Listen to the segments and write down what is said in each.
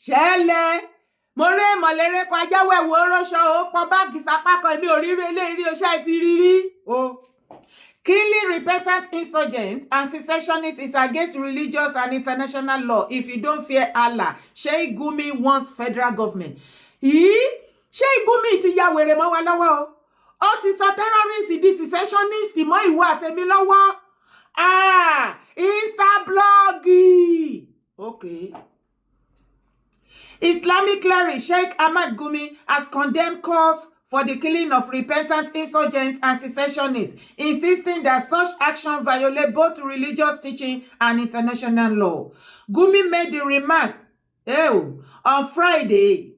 ṣẹlẹ̀ more mọ̀lẹ́rẹ́ kọjá wẹ̀wò rọ́ṣọ ó pọn báàgì sápákọ̀ èmi ò rírí eléyìí oṣẹ́ ti rírí o. Killing repentant insurgents and secessionists is against religious and international law if you don't fear Allah. Sheik Gumi wants federal government. Sheik Gumi ti ya wèrè mọ́ wa lọ́wọ́ o. Ó ti sọ terrorist di secessionist mọ́ ìwọ àtẹ̀mí lọ́wọ́. Instability. Okay. Islamic cleric Sheik Gumi has condemned calls for the killing of repentant insurgents and secessionists, insisting that such action violate both religious teaching and international law. Gumi made the remark on Friday,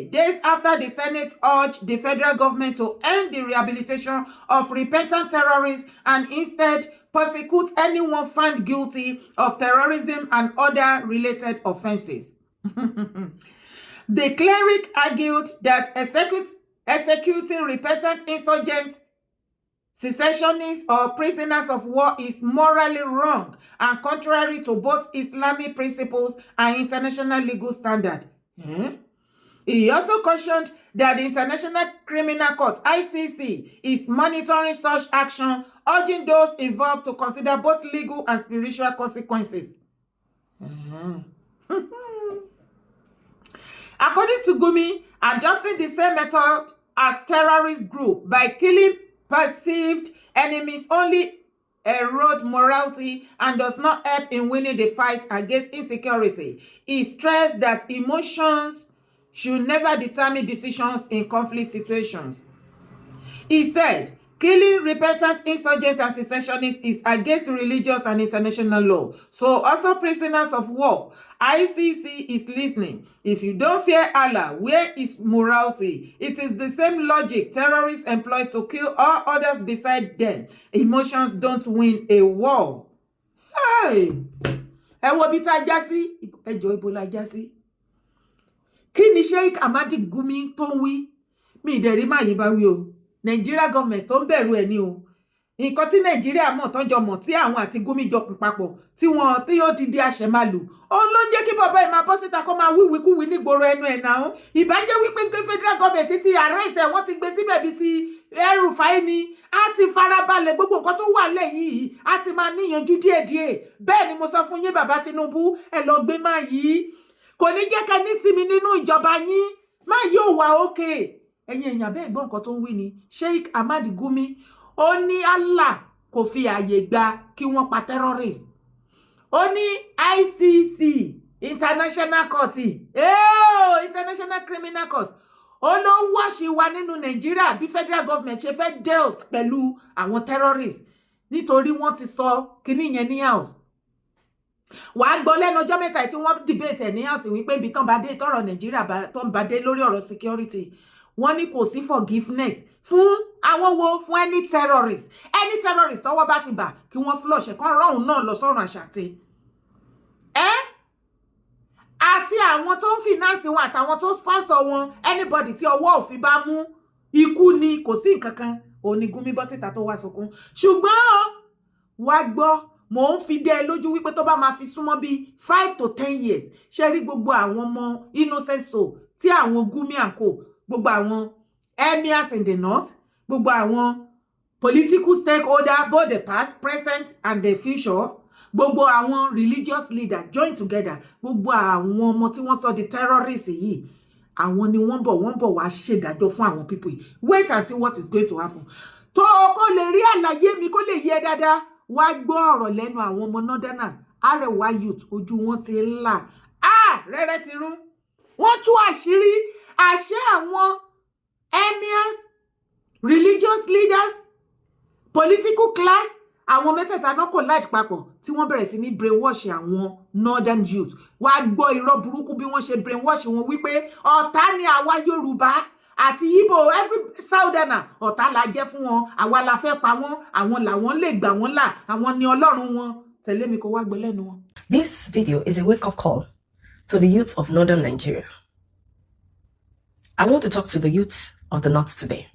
days after the Senate urged the federal government to end the rehabilitation of repentant terrorists and instead prosecute anyone found guilty of terrorism and other related offenses. The cleric argued that executing repentant insurgents, secessionists, or prisoners of war is morally wrong and contrary to both Islamic principles and international legal standards. He also cautioned that the International Criminal Court, ICC, is monitoring such action, urging those involved to consider both legal and spiritual consequences. According to Gumi, adopting the same method as terrorist group by killing perceived enemies only erode morality and does not help in winning the fight against insecurity. He stressed that emotions should never determine decisions in conflict situations. He said, killing repentant insurgents and secessionists is against religious and international law. So also prisoners of war. ICC is listening. If you don't fear Allah, where is morality? It is the same logic terrorists employ to kill all others beside them. Emotions don't win a war. Hey! Ẹ wo bí tá já sí, ẹjọ́ ibo la já sí. Kí ni Sheik Gumi tó ń wí? Mi dẹ̀ rí máa yí bá wí o. Nigeria government tó ń bẹ̀rù ẹ̀ ní o. Nǹkan tí Nigeria mọ̀ tọ́jọ́ mọ̀ tí àwọn àti Gumi jọ kùn papọ̀ tí wọ́n tí ó ti di àṣẹmálù. Òun ló ń jẹ́ kí bàbá ẹ̀ máa bọ́ síta kó máa wíwíkúwí nígboro ẹnu ẹ̀ náà. Ìbájẹ́ wípé pé federal government ti arrest ẹ̀ wọ́n ti gbé síbẹ̀ bí ti El-Rufai ni. A ti farabalẹ̀ gbogbo nǹkan tó wà lẹ̀ yìí. A ti máa níyanjú díẹ̀díẹ̀. Bẹ́ẹ̀ ni mo sọ fún yín bàbá Tinubu ẹ lọ gbé máa yìí. Kò ní jẹ́ ká nísinmi nínú ìjọba yín. Máa yóò wà ókè. Ẹ̀yin èèyàn bẹ́ẹ̀ gbọ́ nǹkan tó ń wí ni Sheik Gumi ó ní Allah kò fi àyè gba kí wọ́n pa terrorist. Ó ní ICC International Court International Criminal Court ó ló ń wọ́ọ̀ṣì wa nínú Nàìjíríà bí federal government ṣe fẹ́ dealt pẹ̀lú àwọn terrorists nítorí wọ́n ti sọ kíní yẹn ní house. Wàá gbọ́ lẹ́nu ọjọ́ mẹ́ta tí wọ́n debate ẹ̀ ní house wípé ibi tán bá dé tọ́rọ̀ Nàìjíríà tán bá dé lórí ọ̀rọ̀ security wọ́n ní kò sí forgiveness fún àwọn wo fún any terrorist tọ́wọ́ bá ti bà kí wọ́n flush ẹ̀kan rọ̀hún náà lọ sọ́run àṣàtì. Àti àwọn tó ń finance wọn àtàwọn tó sponsor wọn anybody tí ọwọ́ òfin bá mú ikú ni kò sí nǹkan kan òní Gumi bọ́ síta tó wá sunkún. Ṣùgbọ́n wá gbọ́ mò ń fi dé lójú wípé tó bá máa fi súnmọ́ bí 5 to 10 years ṣe rí gbogbo àwọn ọmọ innocent soul tí àwọn Gumi and co gbogbo àwọn emirs in the north, gbogbo àwọn political stakeholder, both the past, present, and the future, gbogbo àwọn religious leader join together, gbogbo àwọn ọmọ tí wọ́n sọ di terrorists yìí, àwọn ni wọ́n bọ̀ wá ṣèdájọ́ fún àwọn people yìí. Wait and see what is going to happen. Tó kó lè rí àlàyé mi kó lè yé dáadáa, wá gbọ́ ọ̀rọ̀ lẹ́nu àwọn ọmọ northern Arewa youth ojú wọn ti ń là. Rẹ́rẹ́ ti rún. Wọ́n tú àṣírí àṣẹ àwọn emirs, religious leaders, political class, àwọn mẹ́tẹ̀ẹ̀ta náà kò láì papọ̀ tí wọ́n bẹ̀rẹ̀ sí ní brainwash àwọn northern youth. Wá gbọ́ irọ́ burúkú bí wọ́n ṣe brainwash wọn wípé ọ̀tá ni àwa Yorùbá àti Igbo every southerner ọ̀tá la jẹ́ fún wọn, àwa la fẹ́ pa wọ́n, àwọn làwọn lè gbà wọ́n là, àwọn ni Ọlọ́run wọn. Tẹ̀lé mi kó wá gbọ́ lẹ́nu wọn. This video is a wake-up call to the youth of northern Nigeria. I want to talk to the youths of the north today.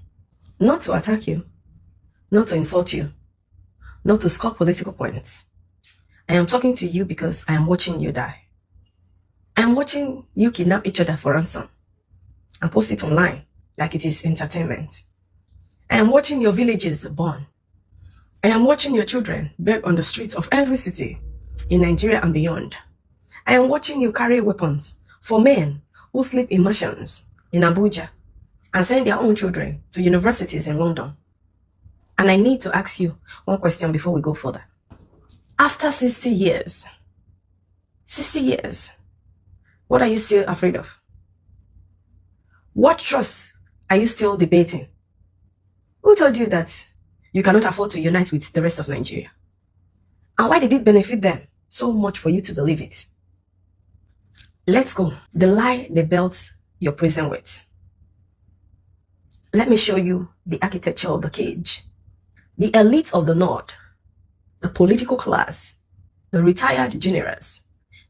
Not to attack you, not to insult you, not to score political points. I am talking to you because I am watching you die. I'm watching you kidnap each other for ransom and post it online like it is entertainment. I am watching your villages burn. I am watching your children beg on the streets of every city in Nigeria and beyond. I am watching you carry weapons for men who sleep in mansions in Abuja and send their own children to universities in London. And I need to ask you one question before we go further. After 60 years, what are you still afraid of? What trust are you still debating? Who told you that you cannot afford to unite with the rest of Nigeria? And why did it benefit them so much for you to believe it? Let's go. The lie they built your prison with. Let me show you the architecture of the cage. The elite of the North, the political class, the retired generals,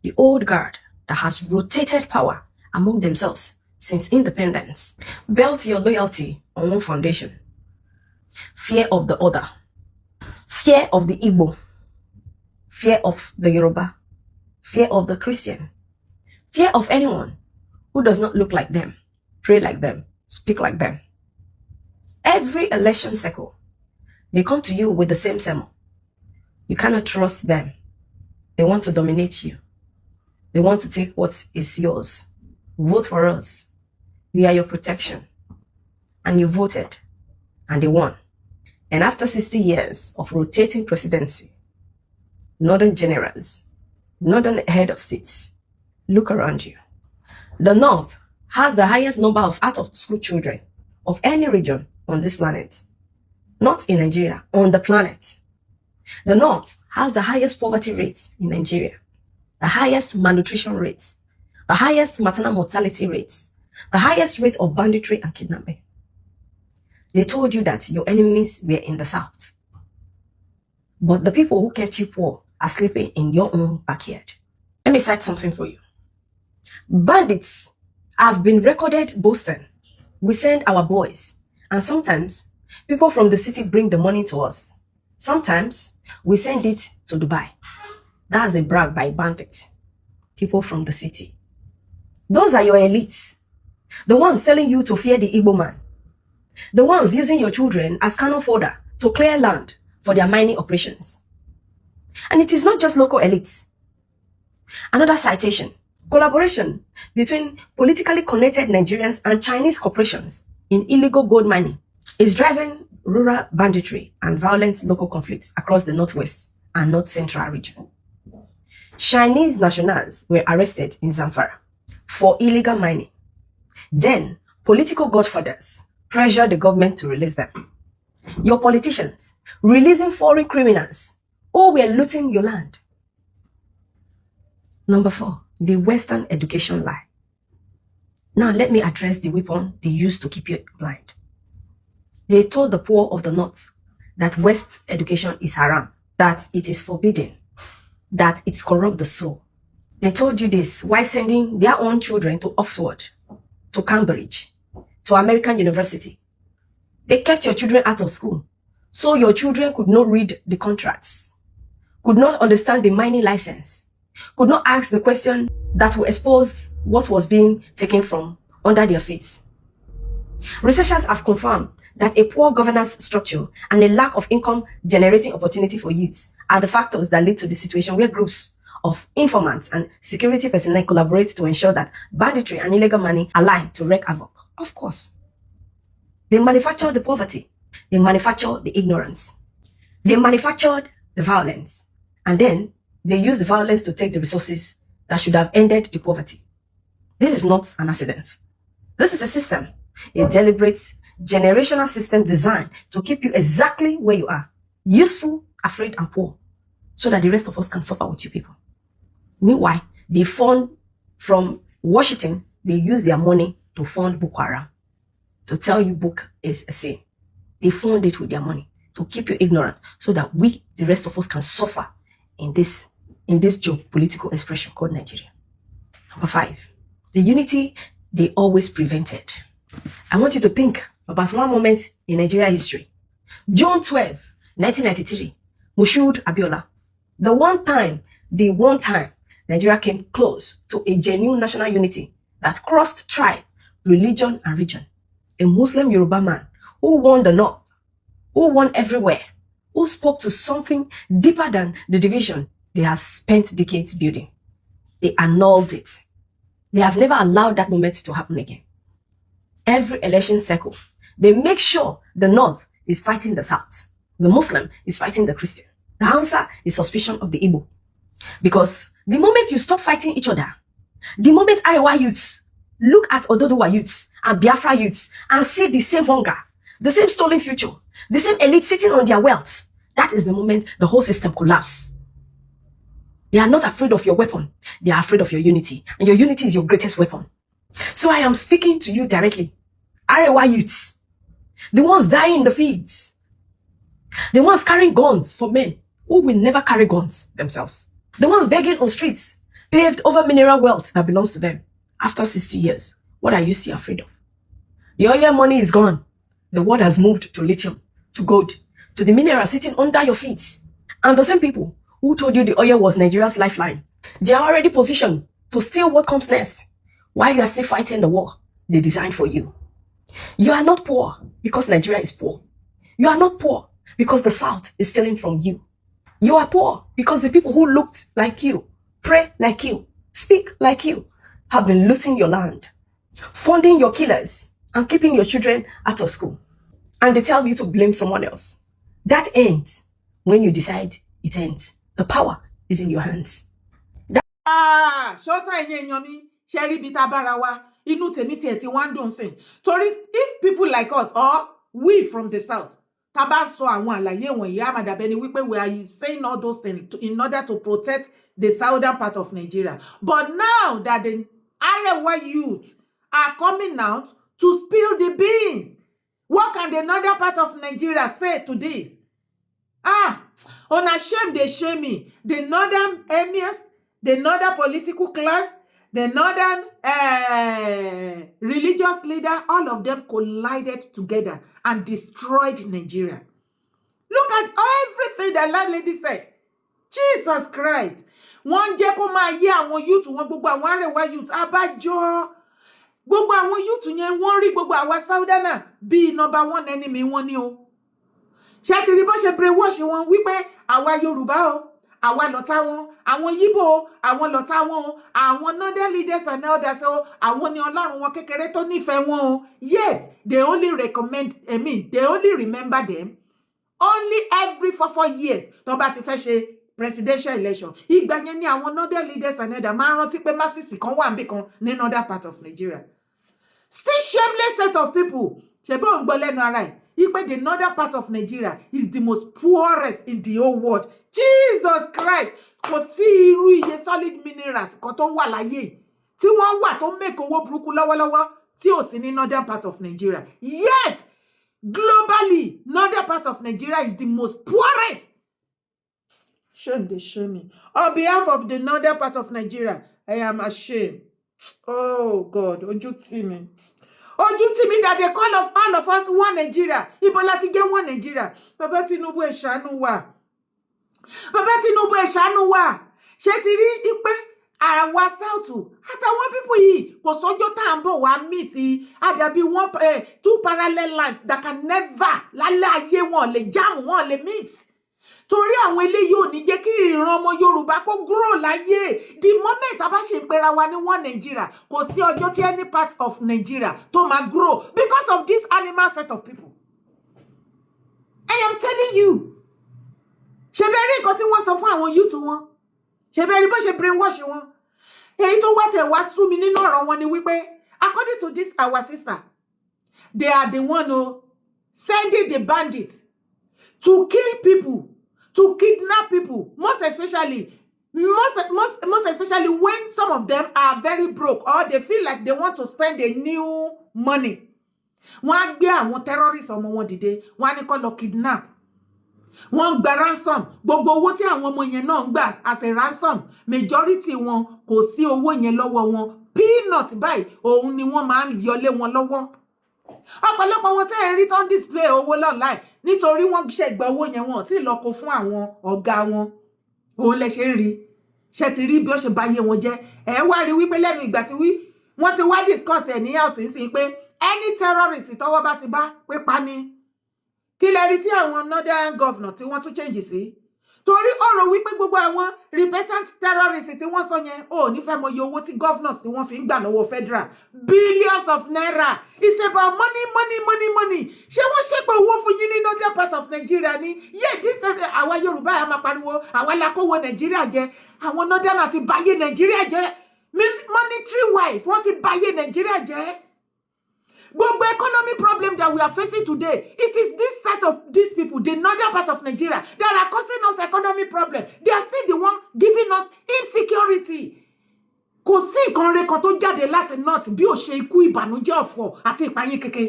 the old guard that has rotated power among themselves since independence, built your loyalty on one foundation. Fear of the other, fear of the Igbo, fear of the Yoruba, fear of the Christian, fear of anyone who does not look like them, pray like them, speak like them. Every election cycle, they come to you with the same sermon. You cannot trust them. They want to dominate you. They want to take what is yours. Vote for us. We are your protection. And you voted. And they won. And after 60 years of rotating presidency, northern generals, northern head of states, look around you. The North has the highest number of out-of-school children of any region on this planet. Not in Nigeria, on the planet. The North has the highest poverty rates in Nigeria, the highest malnutrition rates, the highest maternal mortality rates, the highest rate of banditry and kidnapping. They told you that your enemies were in the South. But the people who kept you poor are sleeping in your own backyard. Let me cite something for you. Bandits have been recorded boasting. We send our boys, and sometimes people from the city bring the money to us. Sometimes we send it to Dubai. That's a brag by bandits. People from the city. Those are your elites. The ones telling you to fear the Igbo man. The ones using your children as cannon fodder to clear land for their mining operations. And it is not just local elites. Another citation. Collaboration between politically connected Nigerians and Chinese corporations in illegal gold mining is driving rural banditry and violent local conflicts across the Northwest and North Central region. Chinese nationals were arrested in Zamfara for illegal mining. Then, political godfathers pressured the government to release them. Your politicians releasing foreign criminals who were looting your land. Number 4, the Western education lie. Now let me address the weapon they used to keep you blind. They told the poor of the North that West education is haram, that it is forbidden, that it corrupts the soul. They told you this while sending their own children to Oxford, to Cambridge, to American University. They kept your children out of school, so your children could not read the contracts, could not understand the mining license, could not ask the question that will expose what was being taken from under their feet. Researchers have confirmed that a poor governance structure and a lack of income generating opportunity for youths are the factors that lead to the situation where groups of informants and security personnel collaborate to ensure that banditry and illegal money align to wreak havoc. Of course. They manufactured the poverty. They manufactured the ignorance. They manufactured the violence. And then they used the violence to take the resources that should have ended the poverty. This is not an accident. This is a system, a deliberate generational system designed to keep you exactly where you are, useful, afraid, and poor, so that the rest of us can suffer with you people. Meanwhile, they fund from Washington, they use their money to fund Boko Haram, to tell you book is a sin. They fund it with their money to keep you ignorant, so that we, the rest of us, can suffer in this geopolitical expression called Nigeria. Number 5, the unity they always prevented. I want you to think about one moment in Nigeria history. June 12, 1993, Moshood Abiola. The one time Nigeria came close to a genuine national unity that crossed tribe, religion, and region. A Muslim Yoruba man who won the North, who won everywhere, who spoke to something deeper than the division they have spent decades building. They annulled it. They have never allowed that moment to happen again. Every election cycle, they make sure the North is fighting the South. The Muslim is fighting the Christian. The Hausa is suspicion of the Igbo. Because the moment you stop fighting each other, the moment Arewa youths look at Ododuwa youths and Biafra youths and see the same hunger, the same stolen future, the same elite sitting on their wealth, that is the moment the whole system collapses. They are not afraid of your weapon. They are afraid of your unity. And your unity is your greatest weapon. So I am speaking to you directly. Arewa youths, the ones dying in the fields, the ones carrying guns for men who will never carry guns themselves, the ones begging on streets, paved over mineral wealth that belongs to them. After 60 years, what are you still afraid of? Your oil money is gone. The world has moved to lithium, to gold, to the mineral sitting under your feet. And the same people who told you the oil was Nigeria's lifeline, they are already positioned to steal what comes next, while you are still fighting the war they designed for you. You are not poor because Nigeria is poor. You are not poor because the South is stealing from you. You are poor because the people who looked like you, pray like you, speak like you, have been looting your land, funding your killers, and keeping your children out of school. And they tell you to blame someone else. That ends when you decide it ends. The power is in your hands. Shorter mi, Sherry Bita Barawa, Inu Temiti, one don't say. Tori, if people like us, or we from the South, Tabaso and one like ye when Yamada Beni Wipe, we are saying all those things in order to protect the southern part of Nigeria. But now that the Arewa youth are coming out to spill the beans, what can the northern part of Nigeria say to this? On a shame, they shame me. The northern emirs, the northern political class, the northern religious leader, all of them collided together and destroyed Nigeria. Look at everything that landlady said. Jesus Christ. Wonje ko ma ye àwọn youth wọn gbogbo àwọn Arewa youth abájọ. Gbogbo àwọn youth yẹn wọ́n rí gbogbo àwa Southerner bí number one enemy wọn ni o. Ṣé ti rí bó ṣe brainwash wọn wípé àwa Yorùbá o, àwa lọ̀tá wọn, àwọn Yíbò o, àwọn lọ̀tá wọn o, àwọn northern leaders and elders o, àwọn ni Ọlọ́run wọn kékeré tó nífẹ̀ẹ́ wọn o. Yet they only they only remember them only every 4 years tó bá ti fẹ́ ṣe presidential election. Ìgbà yẹn ni àwọn northern leaders and elders máa rántí pé masisi kan wà níbì kan ní northern part of Nigeria. Still shameless set of people. Ṣé bó ń gbọ́ lẹ́nu ara ẹ̀? The northern part of Nigeria is the most poorest in the whole world. Jesus Christ! Kò sí irú iye solid minerals kan tó wà láyé tí wọ́n wà tó make owó burúkú lọ́wọ́lọ́wọ́ tí ò sí ní northern part of Nigeria. Yet, globally, northern part of Nigeria is the most poorest. Shame, they shame me. On behalf of the northern part of Nigeria, I am ashamed. Oh God, ojú tì mí. Ojú tì mí that they call of all of us one Nigeria. Ibo láti get one Nigeria. Baba Tinubu ẹ ṣàánú wa. Baba Tinubu ẹ ṣàánú wa. Ṣé ti rí ipe àwa South àtàwọn people yìí kò sọ́jọ́ tá ń bọ̀ wá meet àdàbí one two parallel lines that can never lálẹ́ ayé wọn lè jam wọn lè meet. Torí àwọn eléyìí ò ní jẹ́ kí ìran ọmọ Yorùbá kó grow láyé. The moment a bá ṣe ń pera wa ní one Nigeria, kò sí ọjọ́ tí any part of Nigeria tó máa grow because of this animal set of people. I am telling you. Ṣé bẹ́ẹ̀ rí nǹkan tí wọ́n sọ fún àwọn youth wọn? Ṣé bẹ́ẹ̀ rí bó ṣe brainwash wọn? Èyí tó wá tẹ̀ wá sú mi nínú ọ̀rọ̀ wọn ni wípé according to this our sister, they are the one sending the bandits to kill people, to kidnap people, most especially when some of them are very broke or they feel like they want to spend a new money. Wọ́n á gbé àwọn terrorists ọmọ wọn dìde, wọ́n á ní kó lọ kidnap. Wọ́n gba ransom. Gbogbo owó tí àwọn ọmọ yẹn náà ń gbà as a ransom, majority wọn kò sí owó yẹn lọ́wọ́ wọn. Peanut báyìí òun ni wọ́n máa ń yọlé wọn lọ́wọ́. Ọ̀pọ̀lọpọ̀ wọn tẹ́ ẹ̀ rí tán display owó online nítorí wọ́n ṣe gba owó yẹn wọn tí lọ kó fún àwọn ọ̀gá wọn. Òun lẹ ṣe ń rí. ṣe ti rí bí ó ṣe bá yé wọn jẹ́ ẹ wá rí wípé lẹ́nu ìgbà tí wọ́n ti wá discuss ẹ̀ ní house sí pé any terrorist tọ́wọ́ bá ti bá pé pa ni kí lẹ rí tí àwọn northern governor tí wọ́n tún change sí torí ọ̀rọ̀ wípé gbogbo àwọn repentant terrorists tí wọ́n sọ yẹn ò ní fẹ́ mọ iye owó tí governors tí wọ́n fi ń gbà lọ́wọ́ federal billions of naira it's about money ṣé wọ́n ṣépè owó fún yín ní northern part of Nigeria ni this àwa Yorùbá yà máa pariwo àwa la kówó Nigeria jẹ àwọn northern àti báyé Nigeria jẹ monetary wise wọ́n ti báyé Nigeria jẹ. Gbogbo economic problem that we are facing today, it is this side of these people, the northern part of Nigeria, that are causing us economic problem. They are still the one giving us insecurity. Kò sí ìkànnì kan tó jáde láti north bí ó ṣe ikú ìbànújẹ́ ọ̀fọ̀ àti ìpayín kéke.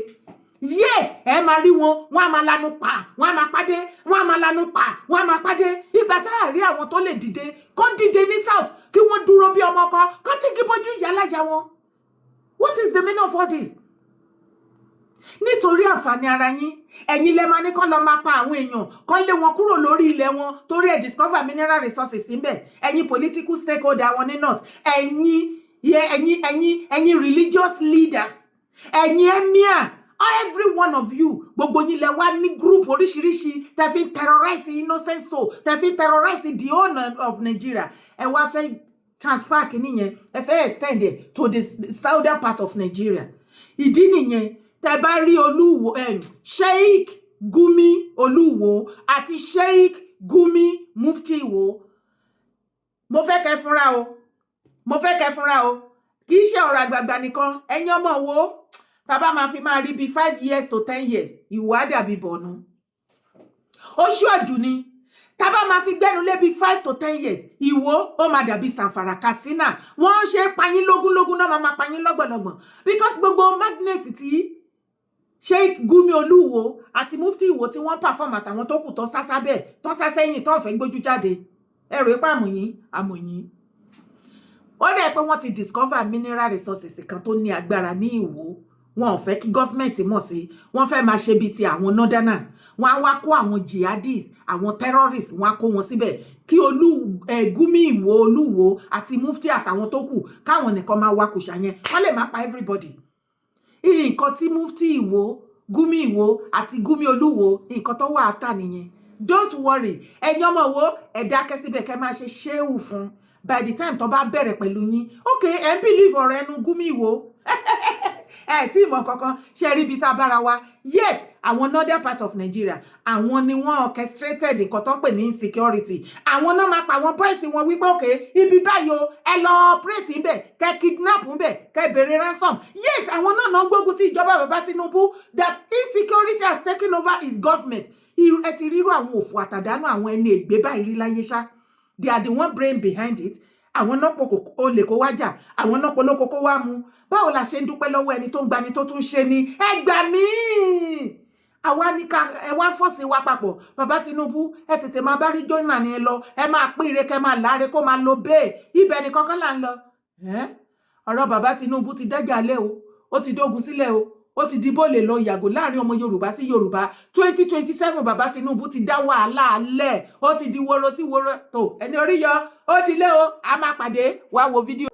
Yet, ẹ máa rí wọn á máa lanu pa, wọ́n á máa pàdé, wọ́n á máa lanu pa, wọ́n á máa pàdé. Ìgbà tá a rí àwọn tó lè dìde, kó dìde ní south, kí wọ́n dúró bí ọmọ kan, kó tí kí bójú ìyá lájà wọn. What is the meaning of all this? Nítorí àǹfààní ara yín ẹ̀yin lẹ máa ní kán lọ máa pa àwọn èèyàn kán lé wọn kúrò lórí ilẹ̀ wọn torí ẹ̀ discover mineral resources ńbẹ̀ ẹ̀yin political stakeholder wọn ní north ẹ̀yin religious leaders ẹ̀yin emir every one of you gbogbo yín lẹ wá ní group oríṣiríṣi tẹ́ fi terrorize innocent soul tẹ́ fi terrorize the owner of Nigeria ẹ wá fẹ́ transfer kìíní yẹn ẹ fẹ́ extend it to the southern part of Nigeria ìdí nìyẹn tẹ́ bá rí Olúwo Sheik Gumi Olúwo àti Sheik Gumi Mufti Ìwó mo fẹ́ kẹ́ fúnra o kì í ṣe ọ̀rọ̀ àgbààgbà nìkan ẹ̀yin ọmọ wo tàbá máa fi máa rí bí 5 years to 10 years Ìwó á dàbí bọ̀nú oṣù ọ̀jù ni tàbá máa fi gbẹ́nu lé bí 5 to 10 years Ìwó ó máa dàbí Sanfara Katsina wọ́n ṣe payín lógúnlógún náà máa payín lọ́gbọ̀nlọ́gbọ̀n because gbogbo madness tí Sheik Gumi Olúwo àti Mufti Ìwó tí wọ́n perform àtàwọn tó kù tó sásá bẹ́ẹ̀ tó sásẹ́yìn tó fẹ́ gbójú jáde ẹ̀rọ ipá àmọ̀yìn ó dẹ̀ pé wọ́n ti discover mineral resources kan tó ní agbára ní Ìwó wọn ò fẹ́ kí gọ́fìmẹ̀ntì mọ̀ sí wọ́n fẹ́ máa ṣe bíi ti àwọn northerners wọ́n á wá kó àwọn jihadists àwọn terrorists wọ́n á kó wọn síbẹ̀ kí Gumi Ìwó Olúwo àti Mufti àtàwọn tó kù káwọn nìkan máa wá kùsà yẹn wọ́n lè má pa everybody nǹkan tí Mufti Ìwó Gumi Ìwó àti Gumi Olúwo nǹkan tó wà after nìyẹn don't worry ẹ̀yin ọmọ wo ẹ dákẹ́ síbẹ̀ kẹ́ máa ṣe ṣéwù fún by the time tó bá bẹ̀rẹ̀ pẹ̀lú yín okay ẹ ń believe ọ̀rọ̀ ẹnu Gumi Ìwó ẹ tí ìmọ̀ kankan ṣe rí ibi tá a bára wa yet àwọn northern part of Nigeria àwọn ni wọ́n orchestrated nǹkan tó ń pè ní insecurity àwọn náà máa pa àwọn boys wọn wípé okay ibi báyìí o ẹ lọ operate ńbẹ̀ kẹ́ kidnap ńbẹ̀ kẹ́ béèrè ransom yet àwọn náà gbógun ti ìjọba bàbá Tinubu that insecurity has taken over his government ẹ ti rírú àwọn òfò àtàdánù àwọn ẹni ègbé báyìí rí láyé ṣá they are the one brain behind it àwọn náà pò olè kó wá jà àwọn náà polóko kó wá mu báwo la ṣe ń dúpẹ́ lọ́wọ́ ẹni tó ń gbani tó tún ṣe ni ẹ gbà mí àwa ní ká ẹ wá fọ́ọ̀sì wa papọ̀ bàbá Tinubu ẹ tètè máa bá rí jọ́nà ni ẹ lọ ẹ máa pín ire kẹ máa láre kó máa lo bẹ́ẹ̀ ibẹ̀ nìkan kan là ń lọ ọ̀rọ̀ bàbá Tinubu ti dájà lẹ́ o ó ti dógun sílẹ̀ o ó ti dìbò lè lọ yàgò láàrin ọmọ Yorùbá sí Yorùbá 2027 bàbá Tinubu ti dá wàhálà alẹ́ ó ti di woro sí woro tó ẹni orí yọ ó dilé o a máa pàdé wá wo fídíò.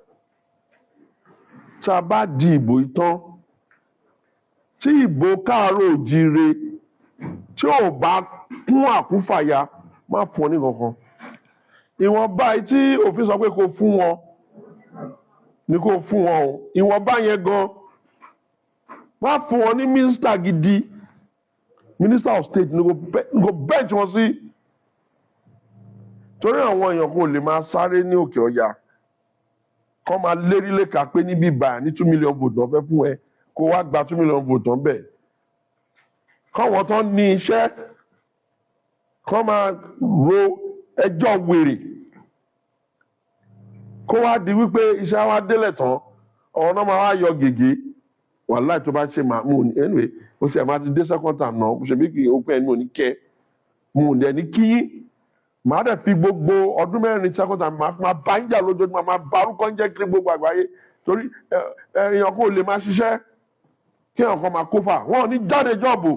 tá a bá di ìbò ìtàn tí ìbò káàárọ̀ òjíire tí ò bá kún àkúfàyà má fún ọ ní kankan ìwọ̀nba tí òfin sọ pé kò fún wọn ni kò fún wọn o ìwọ̀nba yẹn gan má fún wọn ní mínísítà gidi minister of state ní kò bench wọn sí torí àwọn èèyàn kò lè máa sáré ní òkè ọ̀yà kọ́ máa lérí léka pé níbí báyà ní 2 million vote náà fẹ́ fún ẹ kó wá gba 2 million vote tán bẹ́ẹ̀ kọ́wọ́n tán ní iṣẹ́ kọ́ máa ro ẹjọ́ wèrè kó wá di wípé iṣẹ́ wa délẹ̀ tán ọ̀rọ̀ náà máa wá yọ gègé wàláì tó bá ṣe máa mú un anyway ó ti ẹ̀ máa ti dé second term náà ṣe bí kì í ó pẹ́ ẹni ò ní kẹ́ mú un dẹ̀ ní kí màá dẹ̀ fi gbogbo ọdún mẹ́rin second term máa bá ń jà lójoojúmọ́ máa bá orúkọ ń jẹ́ kiri gbogbo àgbáyé torí èèyàn kò lè máa ṣiṣẹ́ kí èèyàn kan máa kó fà wọ́n ò ní jáde jọ́ọ̀bù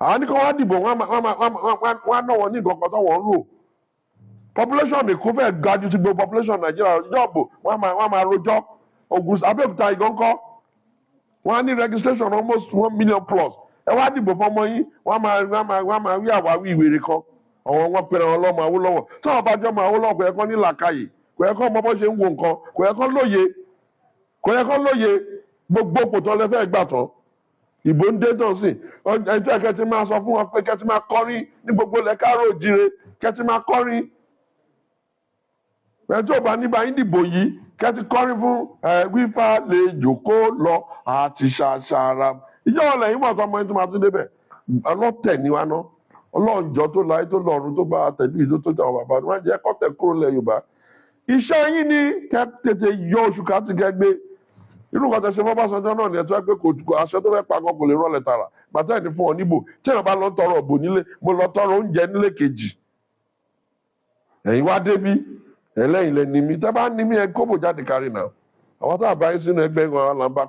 àwọn ní kí wọ́n á dìbò wọ́n á náà wọ́n ní nǹkan kan tó wọ́n ń rò population Èkó fẹ́ ga ju ti gbogbo population Nàìjíríà yọ̀bù wọ́n máa rojọ́ Ògùn Abẹ́òkúta ìgànkọ́ wọ́n á ní registration almost 1 million plus ẹ wá dìbò fọmọ yín wọ́n máa wí àwáwí ìwèrè kan àwọn wọn pèrè àwọn ọlọ́mọ Awólọ́wọ̀ tí wọ́n bá jọ ọmọ Awólọ́wọ̀ kò yẹ kán ní làákàyè kò yẹ kán mọ bó ṣe ń wo nǹkan kò yẹ kán lóye gbogbo kò tán lẹ́fẹ̀ẹ́ gbà tán ìbò ń dé tán sí ẹjọ́ kẹ́tí máa sọ fún wọn pé kẹ́tí máa kọrin ní gbogbo ilẹ̀ káàárọ̀ oòjíire kẹ́tí máa kọrin ẹjọ́ bá níbà yín dìbò yìí kẹ́tí kọrin fún wífà lè jòkó lọ àti ṣàṣàrà ìjọ ọ̀lẹ̀ yìí mọ̀ tọmọ yín tó máa tún débẹ̀ ọlọ́tẹ̀ ni wá ná ọlọ́ọ̀jọ́ tó láyé tó lọ́run tó bá tẹ̀lé ìlú tó tẹ̀ àwọn bàbá wọn jẹ́ kọ́tẹ̀ kúrò lẹ̀ Yorùbá iṣẹ́ yín ni kẹ́ tètè yọ oṣù kàtí kẹ́gbẹ́ irú kan tẹ̀sí Fọ́básanjọ́ náà ni ẹ̀ tó yẹ pé kò aṣọ tó fẹ́ pa kan kò lè rọlẹ̀ tààrà gbàtẹ́ ẹ̀ ní fún ọ níbò tí èèyàn bá lọ tọrọ òbò nílé mo lọ tọrọ oúnjẹ nílé kejì ẹ̀yin wá débí ẹlẹ́yìn lẹ ní mi tẹ́ bá ní mi ẹ kóbò jáde kárí náà àwọn tá a bá yín sínú ẹgbẹ́ wọn làǹbá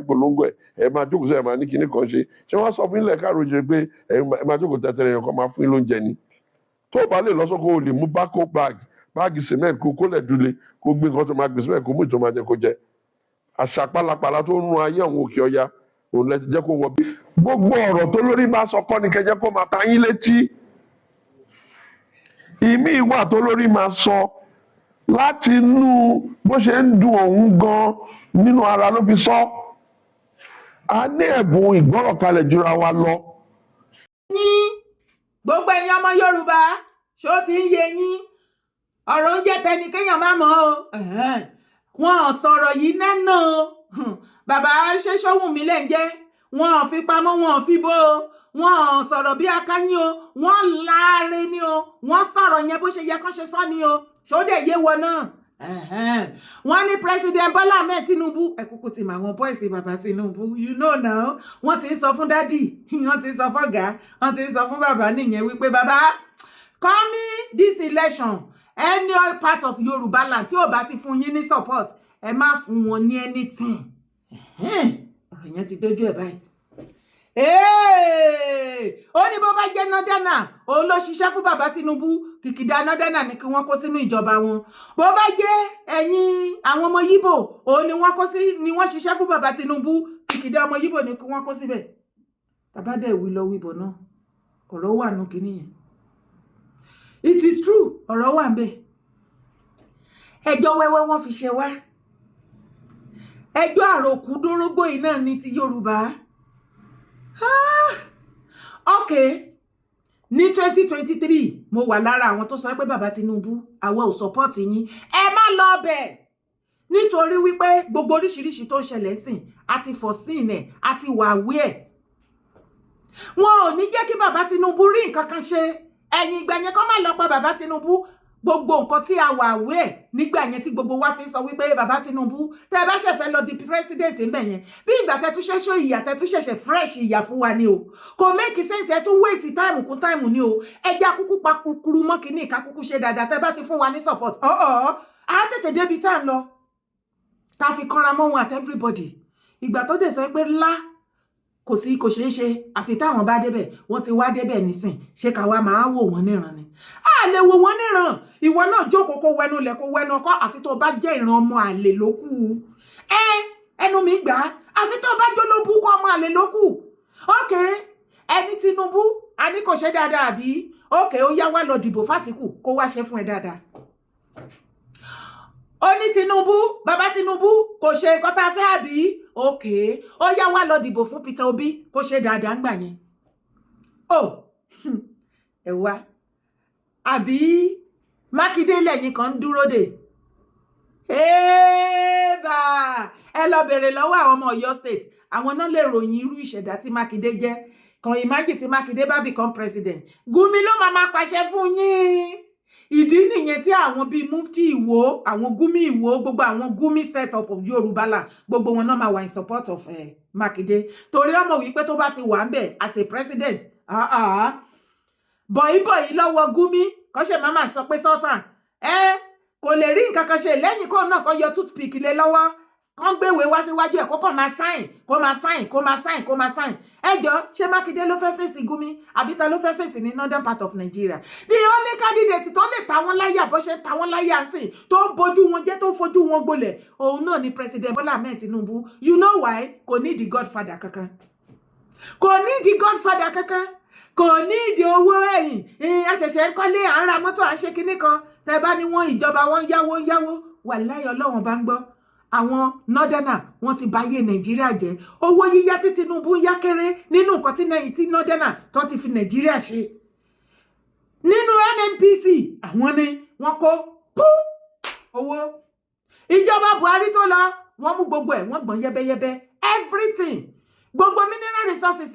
polongo ẹ máa jókòó sí ẹ máa ní kinní kan ṣé wọ́n sọ fún ilẹ̀ káàró jẹ pé ẹ máa jókòó tẹ́tẹ́rẹ́ yẹn kọ́ máa fún yín lóúnjẹ ni tó o bá lè lọ sóko o lè mú bákó báàgì cement kó lẹ̀ dúlé kó gbé nǹkan tó máa gbé cement kó mú ìtọ́ máa jẹ kó jẹ àṣà pálapàla tó ń rún ayé àwọn òkè ọya òun lẹ ti jẹ́ kó wọ bí. gbogbo ọ̀rọ̀ tó lórí bá sọ kọ́ ni kẹjẹ́ kó máa ta yín létí ìmí ìwà tó lórí máa sọ láti inú bó ṣe ń dùn òun gan nínú ara ló fi sọ a ní ẹ̀bùn ìgbọ́rọ̀kalẹ̀ jura wa lọ. ní gbogbo ẹ̀yin ọmọ Yorùbá ṣó ti ń yé yín ọ̀rọ̀ oúnjẹ tẹni kéèyàn má mọ̀ o wọn ò sọ̀rọ̀ yìí nánà o bàbá ṣe Ṣówùnmí lẹ́ ń jẹ́ wọn ò fi pamọ́ wọn ò fi bó o wọn ò sọ̀rọ̀ bí akáyín o wọn láre ni o wọn sọ̀rọ̀ yẹn bó ṣe yẹ kán ṣe sọ ni o ṣódẹ̀ yé wọn náà wọ́n ní president Bọ́lá Ahmed Tinubu ẹ̀kúkú ti mọ àwọn boys bàbá Tinubu you know now wọ́n ti ń sọ fún dádì wọ́n ti ń sọ fọ́gá wọ́n ti ń sọ fún bàbá nìyẹn wípé bàbá coming this election any part of Yorùbá land tí ò bá ti fún yín ní support ẹ má fún wọn ní anything ọ̀rọ̀ yẹn ti dójú ẹ̀ báyìí ó ní bó bá jẹ́ nọ́dánà òun ló ṣiṣẹ́ fún bàbá Tinubu kìkìdá nọ́dánà ni kí wọ́n kó sínú ìjọba wọn bó bá jẹ́ ẹ̀yin àwọn ọmọ Yíbò òun ni wọ́n ṣiṣẹ́ fún bàbá Tinubu kìkìdá ọmọ Yíbò ni kí wọ́n kó síbẹ̀ tàbá dẹ̀ wí lọ wíbọ̀ náà ọ̀rọ̀ wà nù kínní yẹn it is true ọ̀rọ̀ wà ń bẹ̀ ẹjọ́ wẹ́wẹ́ wọ́n fi ṣe wá ẹjọ́ àròkù dórógbó yìí náà ní ti Yorùbá okay ní 2023 mo wà lára àwọn tó sọ pé bàbá Tinubu àwa ò support yín ẹ má lọ bẹ̀ nítorí wípé gbogbo oríṣiríṣi tó ń ṣẹlẹ̀ sìn àti foreseen ẹ̀ àti wà aware wọn ò ní jẹ́ kí bàbá Tinubu rí nǹkan kan ṣe ẹ̀yìn ìgbà yẹn kó má lọ pa bàbá Tinubu gbogbo nǹkan tí a wà aware nígbà yẹn tí gbogbo wa fi sọ wípé bàbá Tinubu tẹ́ bá ṣe fẹ́ lọ di president ńbẹ̀ yẹn bí ìgbà tẹ́ tún ṣẹṣọ ìyà tẹ́ tún ṣẹ̀ṣẹ̀ fresh ìyà fún wa ni o kò make sense ẹ tún waste time kún time ni o ẹja kúkú pa kúkúrú mọ́ kínní ìka kúkú ṣe dáadáa tẹ́ bá ti fún wa ní support a tètè débi tá à ń lọ tá fi kanra mọ́ wọn at everybody ìgbà tó dé sọ pé lá kò ṣeé ṣe àfi táwọn bá débẹ̀ wọ́n ti wá débẹ̀ nísìn ṣé ká wá máa wò wọ́n níran ni a lè wò wọ́n níran ìwọ náà jókòó kó wẹnu lẹ̀ kó wẹnu ọkọ àfi tó bá jẹ́ ìran ọmọ àlè lókù ẹnu mi gbà àfi tó bá jó lóbú kó ọmọ àlè lókù ok ẹni Tinubu a ní kò ṣe dáadáa àbí ok ó yá wá lọ dìbò fátìkù kó wá ṣe fún ẹ dáadáa ó ní Tinubu bàbá Tinubu kò ṣe nǹkan tá a fẹ́ àbí ok ó yá wá lọ dìbò fún Peter Obi kó ṣe dáadáa ńgbà yẹn ẹ wá àbí Mákindé lẹ́yìn kan ń dúró dè ẹ lọ bèrè lọ́wọ́ àwọn ọmọ Ọ̀yọ́ state àwọn náà lè ròyìn irú ìṣẹ̀dá tí Mákindé jẹ́ kan imagine tí Mákindé bá become president Gumi ló máa pàṣẹ fún yín ìdí nìyẹn tí àwọn bíi Mufti Ìwó àwọn Gumi Ìwó gbogbo àwọn Gumi set up of Yorùbá là gbogbo wọn náà máa wà in support of Mákindé torí ọmọ wípé tó bá ti wà ń bẹ̀ as a president bọ̀yìbọ̀yì lọ́wọ́ Gumi kọ́ṣẹ́ máma sọ pé sọ́tàn kò lè rí nǹkan kan ṣe lẹ́yìn kó náà kọ́ yọ toothpick lé lọ́wọ́ kán gbéwèé wá síwájú ẹ̀ kókò máa sign kó máa sign kó máa sign kó máa sign ẹjọ́ ṣé Mákindé ló fẹ́ fèsì Gumi àbí ta ló fẹ́ fèsì ní northern part of Nigeria the only candidate tó lè ta wọ́n láyà bó ṣe ta wọ́n láyà sí tó bójú wọn jẹ́ tó fojú wọn gbolẹ̀ òun náà ni president Bola Ahmed Tinubu you know why kò ní the godfather kankan kò ní the godfather kankan kò ní ìdí owó ẹ̀yìn àṣẹ̀ṣẹ̀ ń kọ́lé à ń ra mọ́tò à ń ṣe kinní kan tẹ́ bá ní wọ́n ìjọba wọn yáwó wàláhì Ọlọ́run bá ń gbọ́ àwọn northerner wọ́n ti báyé Nàìjíríà jẹ́ owó yíyá tí Tinubu yá kéré nínú nǹkan tí northerner tó ti fi Nàìjíríà ṣe nínú NNPC àwọn ni wọ́n kó pú owó ìjọba Buhari tó lọ wọ́n mú gbogbo ẹ̀ wọ́n gbọ́n yẹ́bẹ́yẹ́bẹ́ everything gbogbo mineral resources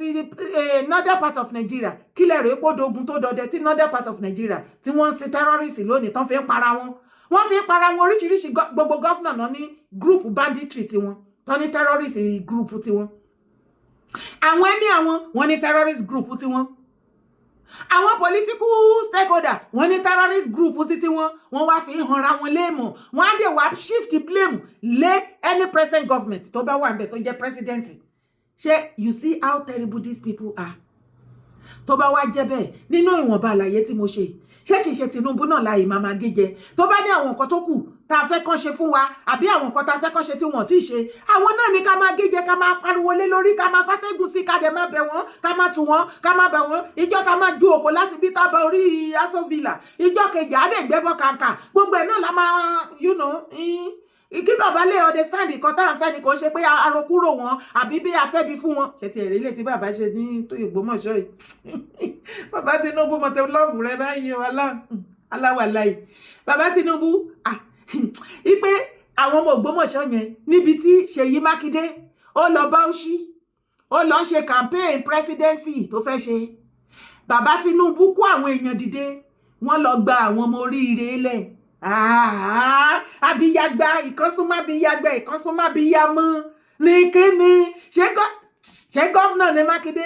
northern part of Nigeria kílẹ̀ rèé pọ́dọ̀ ogun tó dọdẹ tí northern part of Nigeria tí wọ́n ń ṣe terrorist lónìí tán fi ń para wọn wọ́n fi ń para wọn oríṣiríṣi gbogbo gọ́fúnà náà ní group banditry tiwọn tán ní terrorist group tiwọn àwọn ẹ̀mí àwọn wọ́n ní terrorist group tiwọn àwọn political stakeholder wọ́n ní terrorist group títí wọ́n wá fi hanra wọn léèmọ̀ wọ́n á dé wá shift blame lé any present government tó bá wà níbẹ̀ tó jẹ́ president ṣé you see how terrible these people are tó bá wá jẹ́ bẹ́ẹ̀ nínú ìwọ̀nba àlàyé tí mo ṣe ṣé kìí ṣe Tinubu náà láì máa gíjẹ tó bá ní àwọn nǹkan tó kù tá a fẹ́ kàn ṣe fún wa àbí àwọn nǹkan tá a fẹ́ kàn ṣe tí wọ́n ti ṣe àwọn náà ni ká máa gíjẹ ká máa pariwo lé lórí ká máa fàtẹ́gùn sí ká dẹ̀ máa bẹ̀ wọ́n ká máa tù wọ́n ká máa bẹ̀ wọ́n ìjọ ká máa ju òkò láti bí tábà orí Aso Villa ìjọ kejì á dẹ̀ gbẹ́bọ̀ kàkà gbogbo ẹ̀ náà la máa kí bàbá lè understand nǹkan tá à ń fẹ́ ni kò ṣe pé arokúrò wọn àbí bí a fẹ́ bí fún wọn ṣe ti èrè ilé tí bàbá ṣe ní tó Ògbómọ̀ṣọ́ yìí bàbá Tinubu mọ̀tẹ́ lọ́ọ̀fù rẹ báyìí aláwàláì bàbá Tinubu ipe àwọn ọmọ Ògbómọ̀ṣọ́ yẹn níbi tí Ṣèyí Mákindé ó lọ bá òṣì ó lọ ṣe campaign presidency tó fẹ́ ṣe bàbá Tinubu kó àwọn èèyàn dìde wọ́n lọ gba àwọn ọmọ oríire lẹ̀ abiyagba ìkànsúnmọ́ abiyagba ìkànsúnmọ́ abiyamọ́ ní kíni ṣé gọ́fúnà ní Mákindé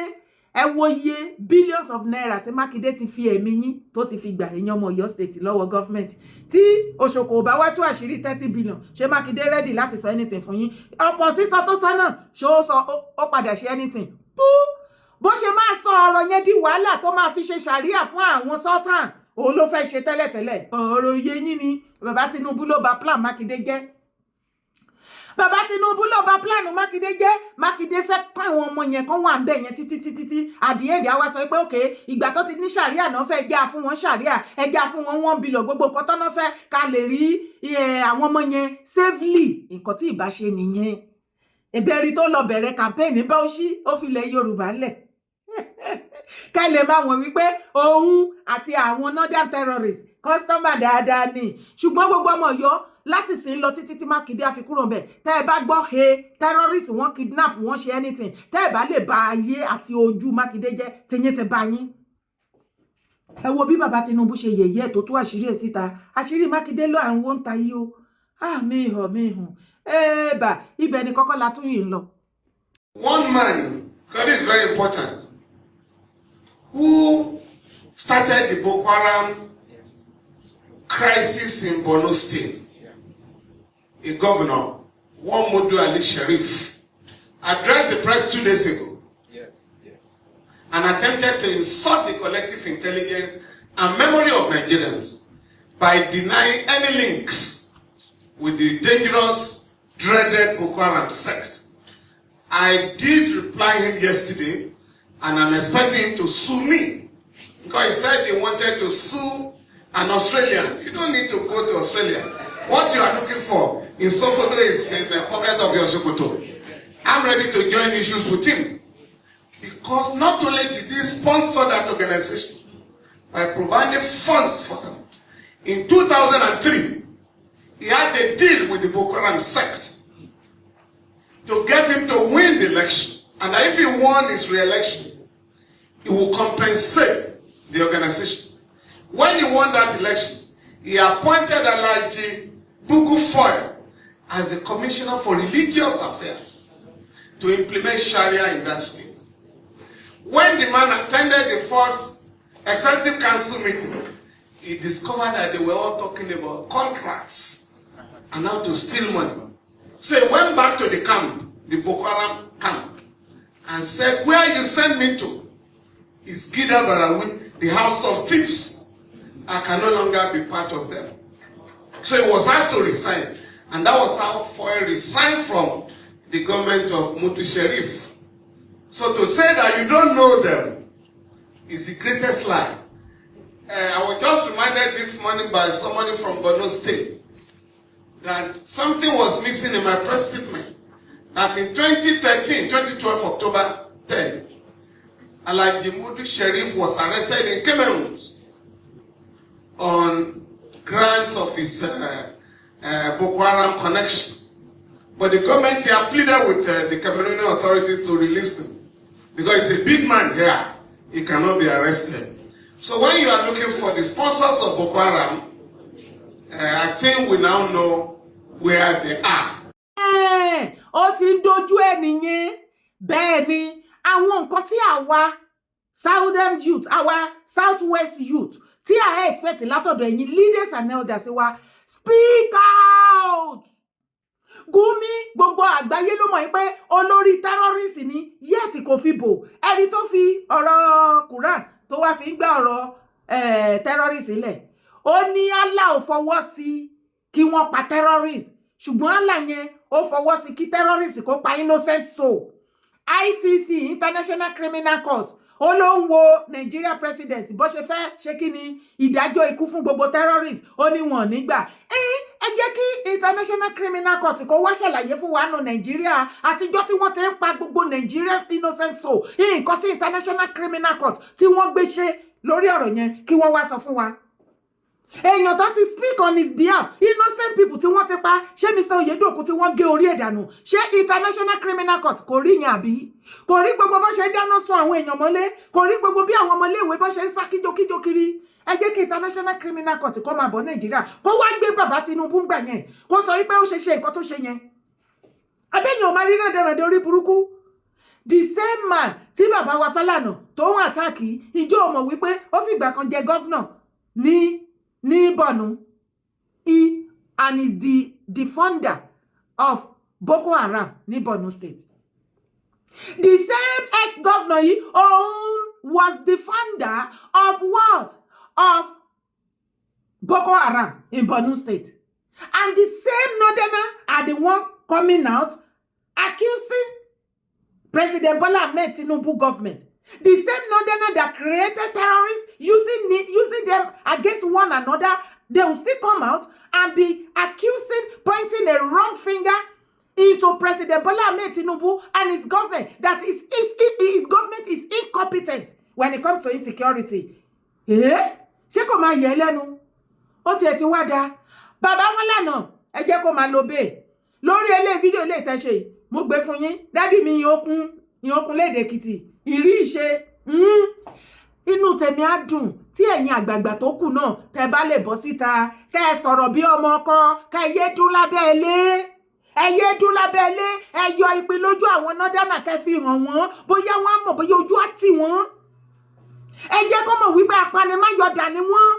ẹ wo iye billions of naira tí Mákindé ti fi ẹ̀mí yín tó ti fi gbà èèyàn ọmọ Ọ̀yọ́ state lọ́wọ́ gọ́fúnmẹ̀ntì tí Òṣòkò bá wá tú àṣírí 30 billion ṣé Mákindé ready láti sọ anything fún yín ọ̀pọ̀ sísọ tó sọ náà ṣó sọ ó padà ṣe anything bó ṣe máa sọ ọ̀rọ̀ yẹn di wàhálà tó máa fi ṣe ṣàríà fún àwọn sultan òun ló fẹ́ ṣe tẹ́lẹ̀tẹ́lẹ̀ ọ̀rọ̀ iye yín ni bàbá Tinubu ló bà plan Mákindé jẹ́ bàbá Tinubu ló bà plan Mákindé jẹ́ Mákindé fẹ́ kọ́ àwọn ọmọ yẹn kan wà ń bẹ̀ yẹn títí àdìyẹ́dì àwa sọ pé òkè ìgbà tó ti ní ṣàríà náà fẹ́ ẹja fún wọn ṣàríà ẹja fún wọn 1 billion gbogbo nǹkan tọ́nà fẹ́ ká lè rí àwọn ọmọ yẹn safely nǹkan tí ìbá ṣe nìyẹn ìbẹ̀rì tó lọ bẹ̀rẹ̀ campaign ní Bauchi ó fi lẹ̀ Yorùbá lẹ̀ ká lè máa wọ̀n wípé òun àti àwọn northern terrorists customer dáadáa ni ṣùgbọ́n gbogbo ọmọ Ọ̀yọ́ láti sìn lọ títí tí Mákindé àfi kúrò ńbẹ̀ tẹ́ ẹ bá gbọ́ terrorists wọ́n kidnap wọ́n ṣe anything tẹ́ ẹ bá lè ba ayé àti ojú Mákindé jẹ́ tẹ̀yìn tẹ́ bá yín ẹ wo bí bàbá Tinubu ṣe yẹ̀yẹ́ tó tú àṣírí ẹ̀ síta àṣírí Mákindé ló à ń wọ́n ń ta yìí o mi hàn ibẹ̀ ni kọ́kọ́ la tún yìí ń lọ. One man, God is very important, who started the Boko Haram crisis in Borno State, a governor, Modu Ali Sharif, addressed the press 2 days ago and attempted to insult the collective intelligence and memory of Nigerians by denying any links with the dangerous, dreaded Boko Haram sect. I did reply him yesterday, and I'm expecting him to sue me, because he said he wanted to sue an Australian. You don't need to go to Australia. What you are looking for in Sokoto is in the pocket of your Sokoto. I'm ready to join issues with him, because not only did he sponsor that organization by providing funds for them, in 2003, he had a deal with the Boko Haram sect to get him to win the election. And if he won his re-election, he will compensate the organization. When he won that election, he appointed Alhaji Bugu Foyle as the Commissioner for Religious Affairs to implement Sharia in that state. When the man attended the first Executive Council meeting, he discovered that they were all talking about contracts and how to steal money. So he went back the camp, the Boko Haram camp, and said, where you send me to is Gida Barawi, the house of thieves. I can no longer be part of them. So he was asked to resign. And that was how Foy resigned from the government of Mutu Sherif. So to say that you don't know them is the greatest lie. I was just reminded this morning by somebody from Borno State that something was missing in my press statement. That in 2012, October 10, Alhaji Mutu Sherif was arrested in Cameroon on grounds of his Boko Haram connection. But the government here pleaded with the Cameroonian authorities to release him. Because he's a big man here, he cannot be arrested. So when you are looking for the sponsors of Boko Haram, I think we now know where they are. Ó ti ń dojú ẹ nìyẹn. Bẹ́ẹ̀ ni, àwọn nǹkan tí àwa Southern youth, àwa Southwest youth, tí a expect látọ̀dọ̀ ẹ̀yin leaders and elders wa, speak out. Gumi gbogbo àgbáyé ló mọ̀ pé olórí terrorist ni, yet kò fi bò. Ẹni tó fi ọ̀rọ̀ Quran tó wá fi gbà ọ̀rọ̀ terrorist lẹ̀. Ó ní Allah ò fọwọ́ sí kí wọ́n pa terrorist. Ṣùgbọ́n Allah yẹn ó fọwọ́ sí kí terrorist kó pa innocent soul. ICC, International Criminal Court, ó ló ń wo Nigeria president bó ṣe fẹ́ ṣe kí ni ìdájọ́ ikú fún gbogbo terrorist. Ó ní wọn nígbà. Ẹ jẹ́ kí International Criminal Court kó wá ṣàlàyé fún wa nù Nàìjíríà àtijọ́ tí wọ́n ti ń pa gbogbo Nigeria's innocent soul. Nǹkan tí International Criminal Court tí wọ́n gbé ṣe lórí ọ̀rọ̀ yẹn kí wọ́n wá sọ fún wa. Èèyàn tó ti speak on his behalf, innocent people tí wọ́n ti pa, ṣé Mr. Oyedoku tí wọ́n gé orí ẹ̀ dànù, ṣé International Criminal Court kò rí yẹn àbí? Kò rí gbogbo bó ṣe dáná sun àwọn èèyàn mọ́lé, kò rí gbogbo bí àwọn ọmọléèwé bó ṣe ń sá kíjokíjo kiri. Ẹ jẹ́ kí International Criminal Court kó máa bọ̀ Nàìjíríà, kó wá gbé bàbá Tinubu gbà yẹn, kó sọ wípé ó ṣe nǹkan tó ṣe yẹn. Abẹ́yẹn ò máa rí rẹ̀dẹ̀rẹ̀dẹ̀ orí burúkú. The same man tí bàbá wa Falana tó ń àtàkì, ìjọ ò mọ̀ wípé ó fìgbà kan jẹ governor ní Borno. And is the founder of Boko Haram ní Borno State. The same ex-governor was the founder of what? Of Boko Haram in Borno State. And the same northerner are the one coming out accusing President Bola Ahmed Tinubu government. The same northerner that created terrorists using them against one another, they will still come out and be accusing, pointing a wrong finger into President Bola Ahmed Tinubu and his government, that his government is incompetent when it comes to insecurity. Ṣé kò máa yẹ lẹ́nu? Ó tiẹ̀ ti wá dáa. Bàbá Falana, ẹ jẹ́ kó máa lo bẹ́ẹ̀. Lórí ilé fídíò ilé ìtẹ́ṣe, mo gbé fún yín. Dádì mi ìyókùn lédè Èkìtì. Ìrí ìṣe. Inú tèmi á dùn tí ẹ̀yin àgbààgbà tó kù náà tẹ́ bá lè bọ́ síta, kẹ́ ẹ sọ̀rọ̀ bí ọmọ ọkọ, kẹ́ ẹ yé dún lábẹ́ ilé. Ẹ yé dún lábẹ́ ilé, ẹ yọ ìpín lójú àwọn nọ́dánà kẹ́ fi hàn wọ́n, bóyá wọ́n á mọ̀ bóyá ojú á tì wọ́n. Ẹ jẹ́ kó mọ̀ wípé apanimáyọ̀dà ni wọ́n.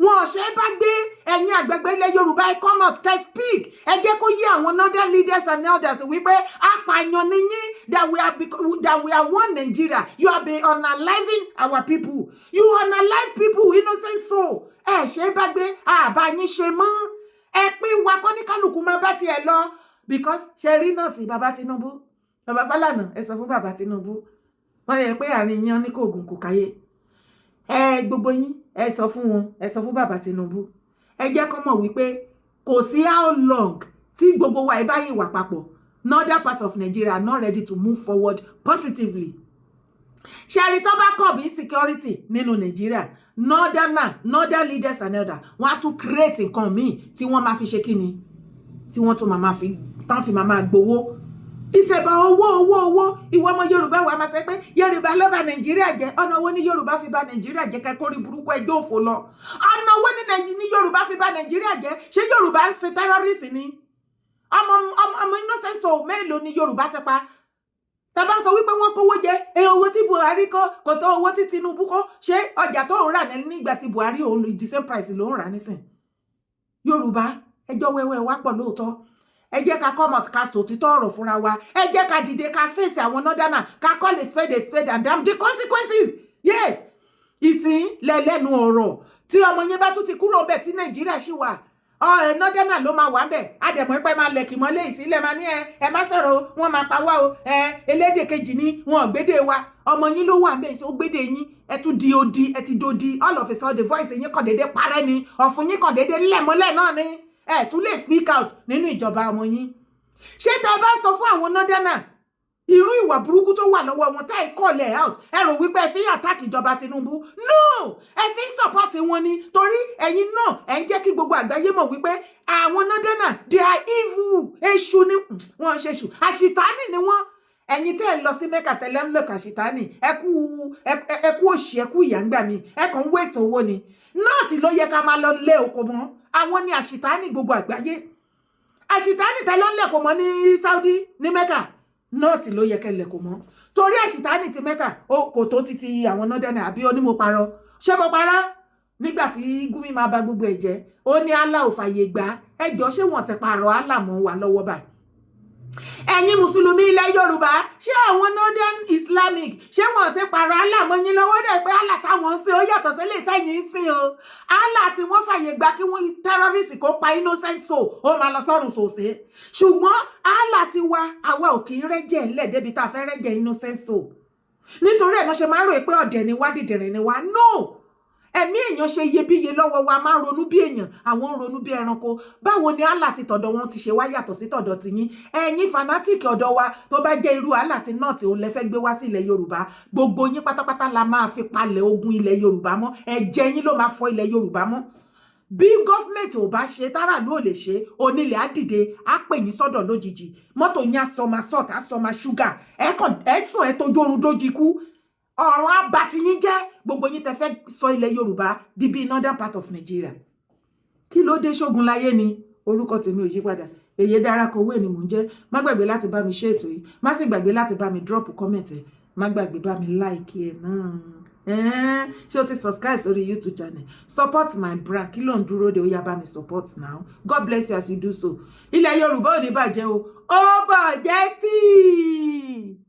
Wọn ò ṣe é bá gbé. Ẹ̀yin àgbẹ̀gbẹ̀ ilẹ̀ Yorùbá ẹ come out kẹ́ speak. Ẹ jẹ́ kó yé àwọn northern leaders and elders wípé apààyàn ni yín, that we are one Nigeria. You have been unaliving our people. You unalive people, innocent soul. Ẹ ṣe é bá gbé, àbá yín ṣe mọ́. Ẹ pín wa kọ́ ní kálukú máa bá tiẹ̀ lọ. Because ṣe rí náà tí bàbá Tinubu, bàbá Falana, ẹ sọ fún bàbá Tinubu. Wọ́n yẹ pé àárín yín ní kò gùn kò káyé. Gbogbo yín ẹ sọ fún wọn, ẹ sọ fún bàbá Tinubu. Ẹ jẹ́ kó mọ̀ wípé kò sí how long tí gbogbo wa báyìí wà papọ̀. Northern part of Nigeria are not ready to move forward positively. Ṣẹ́rí tó bá kọ̀ bí insecurity nínú Nigeria, northern leaders and elders, wọ́n á tún create nǹkan míì tí wọ́n máa fi ṣe kíni, tí wọ́n tún máa fi máa gbowó. Ìṣèbà owó. Ìwọ ọmọ Yorùbá wa máa ṣe pé Yorùbá ló bà Nàìjíríà jẹ́. Ọ̀nà wo ni Yorùbá fi bà Nàìjíríà jẹ́ kẹ́kọ̀ọ́ rí burúkú ẹjọ́ òfò lọ? Ọ̀nà wo ni Yorùbá fi bà Nàìjíríà jẹ́? Ṣé Yorùbá ń ṣe terrorist ni? Ọmọ innocent soul mélòó ni Yorùbá ti pa? Tàbá sọ wípé wọ́n kówó jẹ, owó tí Buhari kó kò tó owó tí Tinubu kó. Ṣé ọjà tó ń rà nígbà tí Buhari òun the same price ló ń rà nísìn? Yorùbá ẹjọ́ wẹ́wẹ́ wá pọ̀ lóòótọ́. ẹ jẹ́ ká come out ká sọ òtítọ́ ọ̀rọ̀ fúnra wa, ẹ jẹ́ ká dìde ká face àwọn northerner, ká call a spade and damn the consequences. Yes, ìsìn lẹ́lẹ́nu ọ̀rọ̀ tí ọmọ yẹn bá tún ti kúrò ńbẹ̀ tí Nàìjíríà ṣì wà, northerner ló máa wà ńbẹ̀, àdẹ̀mọ́ pé máa lẹ̀kì mọ́lé ìsílẹ̀ máa ní ẹ má sọ̀rọ̀ wọ́n máa pa wá o, elédè kejì ni wọn gbédè wa, ọmọ yín ló wà ńbẹ̀ ó gbédè yín, ẹ tún di odi, ẹ ti dodi, all of a sudden the voice yín kàn déédé parẹ́ ni, ọ̀fun yín kàn déédé lẹ̀mọ́lẹ̀ náà ni, ẹ tún lè speak out nínú ìjọba ọmọ yín. Ṣé tá a bá sọ fún àwọn northerner irú ìwà burúkú tó wà lọ́wọ́ wọn tá ì call out, ẹ rò wípé ẹ fi attack ìjọba Tinubu? No, ẹ fi support wọn ni, torí ẹ̀yin náà ẹ ń jẹ́ kí gbogbo àgbáyé mọ̀ wípé àwọn northerner they are evil, èṣù ni wọ́n ṣe ṣù, àṣìtánì ni wọ́n. Ẹ̀yin tẹ́ ẹ lọ sí Mẹ́kà tẹ́lẹ̀ ń lọ kàṣìtánì, ẹ kú òṣì, ẹ kú ìyà ń gbà mí, ẹ kàn ń waste owó ni. Náà tí ló yẹ ká máa lọ lé oko mọ́, àwọn ni àṣìtánì gbogbo àgbáyé. Àṣìtánì tẹ́ ló ń lẹ̀kọ̀ mọ́ ní Saudi ní Mẹ́kà, náà tí ló yẹ kẹ́ lẹ̀kọ̀ mọ́, torí àṣìtánì ti Mẹ́kà kò tó títí àwọn northerner. Àbí ó ní mo parọ́? Ṣé mo parọ́? Nígbà tí Gumi máa bà gbogbo ẹ̀ jẹ́, ó ní Allah ò fàyè gbà, ẹjọ́ ṣé wọ́n ti parọ́ Allah mọ́ wa lọ́wọ́ báyìí? Ẹ̀yin mùsùlùmí ilẹ̀ Yorùbá, ṣé àwọn northern Islamic ṣé wọ́n ti parọ́ Allah mọ́ yín lọ́wọ́ dẹ̀ pé Allah táwọn ń sìn ó yàtọ̀ sí eléyìí tẹ́yin ń sìn o? Allah tí wọ́n fàyè gbà kí wọ́n terrorist kó pa innocent soul ó máa lọ sọ́run sòsè, ṣùgbọ́n Allah ti wá àwa ò kì í rẹ́jẹ̀ ńlẹ̀ débi tá a fẹ́ rẹ́jẹ̀ innocent soul. Nítorí ẹ̀ náà ṣe máa ń rò pé ọ̀dẹ̀ ni wá, dìdìrín ni wá. No, ẹ̀mí èèyàn ṣe iyebíye lọ́wọ́ wa, máa ń ronú bí èèyàn, àwọn ń ronú bí ẹranko. Báwo ni Allah ti tọ̀dọ̀ wọn ti ṣe wá yàtọ̀ sí tọ̀dọ̀ tiyín? Ẹ̀yin fanatic ọ̀dọ̀ wa tó bá jẹ́ irú Allah ti náà tí òun lẹ fẹ́ gbé wá sí ilẹ̀ Yorùbá, gbogbo yín pátápátá la máa fi palẹ̀ ogun ilẹ̀ Yorùbá mọ́, ẹ̀jẹ̀ yín ló máa fọ ilẹ̀ Yorùbá mọ́. Bí gọ́fìmẹ̀ntì ò bá ṣe, táràlú ò lè ṣe, onílẹ̀ á dìde, á pè yín sọ́dọ̀ lójijì, mọ́tò yín á sọma salt, á sọma ṣúgà, ẹ̀sùn ẹ̀ tójú oorun dójú ikú, ọ̀run abàtì yín jẹ́, gbogbo yín tẹ́ fẹ́ sọ ilẹ̀ Yorùbá di bí northern part of Nigeria. Kí ló dé? ṣógun láyé ni? Orúkọ tèmi ò yí padà, Èyè Dára Kowé ni mò ń jẹ́. Má gbàgbé láti bá mi share ètò yìí, má sì gbàgbé láti bá mi drop comment ẹ̀, má gbàgbé bá mi like ẹ̀ náà. Ṣé o ti subscribe sórí YouTube channel? Support my brand. Kí ló ń dúró de? Ó yá bá mi support now. God bless you as you do so. Ilẹ̀ Yorùbá ò ní bàjẹ́ o, ó bàjẹ́ tí.